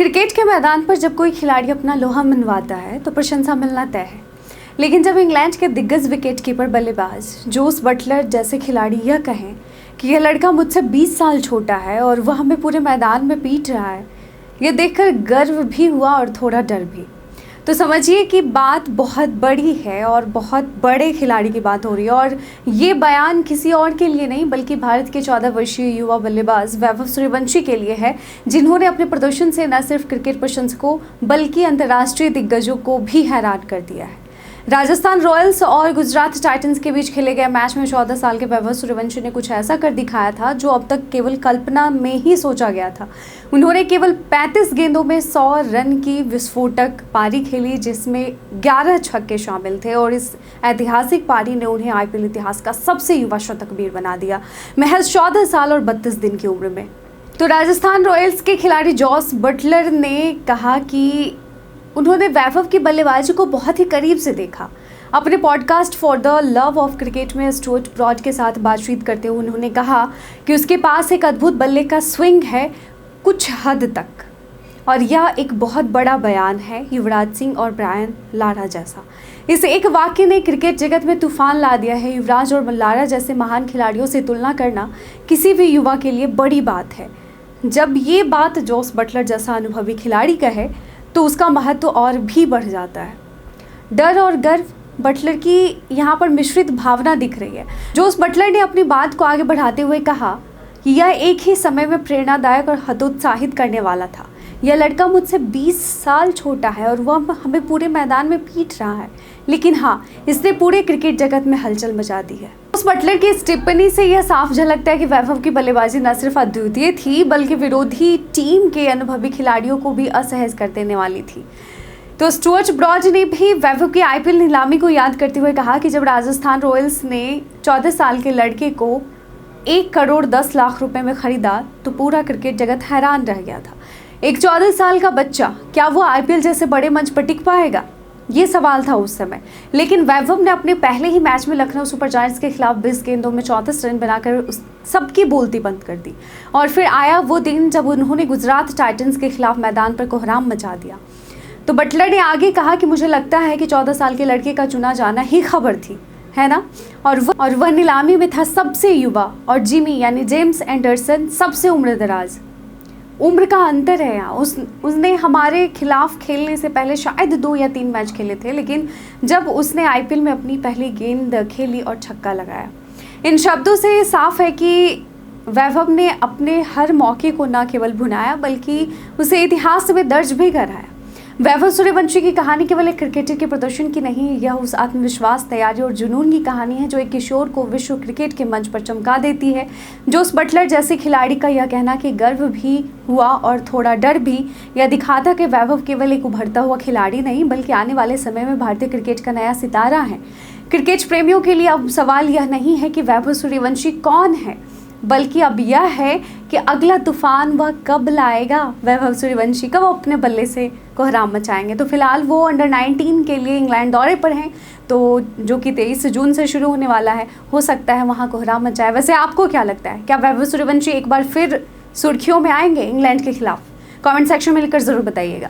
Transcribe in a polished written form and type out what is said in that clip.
Cricket के मैदान पर जब कोई खिलाड़ी अपना लोहा मनवाता है तो प्रशंसा मिलना तय है। लेकिन जब इंग्लैंड के दिग्गज विकेटकीपर बल्लेबाज जोस बटलर जैसे खिलाड़ी यह कहें कि यह लड़का मुझसे 20 साल छोटा है और वह हमें पूरे मैदान में पीट रहा है, यह देखकर गर्व भी हुआ और थोड़ा डर भी। तो समझिए कि बात बहुत बड़ी है और बहुत बड़े खिलाड़ी की बात हो रही है। और ये बयान किसी और के लिए नहीं बल्कि भारत के 14 वर्षीय युवा बल्लेबाज वैभव सूर्यवंशी के लिए है, जिन्होंने अपने प्रदर्शन से न सिर्फ क्रिकेट प्रशंसकों बल्कि अंतर्राष्ट्रीय दिग्गजों को भी हैरान कर दिया है। राजस्थान रॉयल्स और गुजरात टाइटंस के बीच खेले गए मैच में 14 साल के वैभव सूर्यवंशी ने कुछ ऐसा कर दिखाया था जो अब तक केवल कल्पना में ही सोचा गया था। उन्होंने केवल 35 गेंदों में 100 रन की विस्फोटक पारी खेली, जिसमें 11 छक्के शामिल थे और इस ऐतिहासिक पारी ने उन्हें आईपीएल इतिहास का सबसे युवा शतकवीर बना दिया, महज 14 साल और 32 दिन की उम्र में। तो राजस्थान रॉयल्स के खिलाड़ी जोस बटलर ने कहा कि उन्होंने वैभव की बल्लेबाजी को बहुत ही करीब से देखा। अपने podcast for the love of cricket में स्टुअर्ट ब्रॉड के साथ बातचीत करते हुए उन्होंने कहा कि उसके पास एक अद्भुत बल्ले का स्विंग है कुछ हद तक, और यह एक बहुत बड़ा बयान है युवराज सिंह और ब्रायन लारा जैसा। इस एक वाक्य ने क्रिकेट जगत में तूफान ला दिया है। युवराज और लारा जैसे महान खिलाड़ियों से तुलना करना किसी भी युवा के लिए बड़ी बात है। जब ये बात जोस बटलर जैसा अनुभवी खिलाड़ी का है तो उसका महत्व और भी बढ़ जाता है। डर और गर्व, बटलर की यहाँ पर मिश्रित भावना दिख रही है। जोस बटलर ने अपनी बात को आगे बढ़ाते हुए कहा कि यह एक ही समय में प्रेरणादायक और हतोत्साहित करने वाला था। यह लड़का मुझसे 20 साल छोटा है और वह हमें पूरे मैदान में पीट रहा है, लेकिन हाँ, इसने पूरे क्रिकेट जगत में हलचल मचा दी है। जोस बटलर की इस टिप्पणी से यह साफ झलकता है कि वैभव की बल्लेबाजी न सिर्फ अद्वितीय थी बल्कि विरोधी टीम के अनुभवी खिलाड़ियों को भी असहज कर देने वाली थी। तो स्टुअर्ट ब्रॉड ने भी वैभव की आईपीएल नीलामी को याद करते हुए कहा कि जब राजस्थान रॉयल्स ने 14 साल के लड़के को 1 करोड़ 10 लाख रुपए में खरीदा तो पूरा क्रिकेट जगत हैरान रह गया था। एक 14 साल का बच्चा, क्या वो आईपीएल जैसे बड़े मंच पर टिक पाएगा? ये सवाल था उस समय। लेकिन वैभव ने अपने पहले ही मैच में लखनऊ सुपर जायंट्स के खिलाफ 20 गेंदों में 34 रन बनाकर सबकी बोलती बंद कर दी। और फिर आया वो दिन जब उन्होंने गुजरात टाइटंस के खिलाफ मैदान पर कोहराम मचा दिया। तो बटलर ने आगे कहा कि मुझे लगता है कि 14 साल के लड़के का चुना जाना ही खबर थी, है ना? और वह नीलामी में था सबसे युवा और जिमी यानी जेम्स एंडरसन सबसे उम्रदराज। उम्र का अंतर है यहाँ। उसने हमारे खिलाफ खेलने से पहले शायद 2 या 3 मैच खेले थे, लेकिन जब उसने आईपीएल में अपनी पहली गेंद खेली और छक्का लगाया। इन शब्दों से ये साफ है कि वैभव ने अपने हर मौके को न केवल भुनाया बल्कि उसे इतिहास में दर्ज भी कराया। वैभव सूर्यवंशी की कहानी केवल एक क्रिकेटर के प्रदर्शन की नहीं, यह उस आत्मविश्वास, तैयारी और जुनून की कहानी है जो एक किशोर को विश्व क्रिकेट के मंच पर चमका देती है। जोस बटलर जैसे खिलाड़ी का यह कहना कि गर्व भी हुआ और थोड़ा डर भी, यह दिखाता कि वैभव केवल एक उभरता हुआ खिलाड़ी नहीं बल्कि आने वाले समय में भारतीय क्रिकेट का नया सितारा है। क्रिकेट प्रेमियों के लिए अब सवाल यह नहीं है कि वैभव सूर्यवंशी कौन है, बल्कि अब यह है कि अगला तूफान वह कब लाएगा। वैभव सूर्यवंशी कब अपने बल्ले से कोहराम मचाएंगे। तो फिलहाल वो अंडर 19 के लिए इंग्लैंड दौरे पर हैं, तो जो कि 23 जून से शुरू होने वाला है, हो सकता है वहाँ कोहराम मचाए। वैसे आपको क्या लगता है, क्या वैभव सूर्यवंशी एक बार फिर सुर्खियों में आएंगे इंग्लैंड के खिलाफ? कमेंट सेक्शन में लिखकर ज़रूर बताइएगा।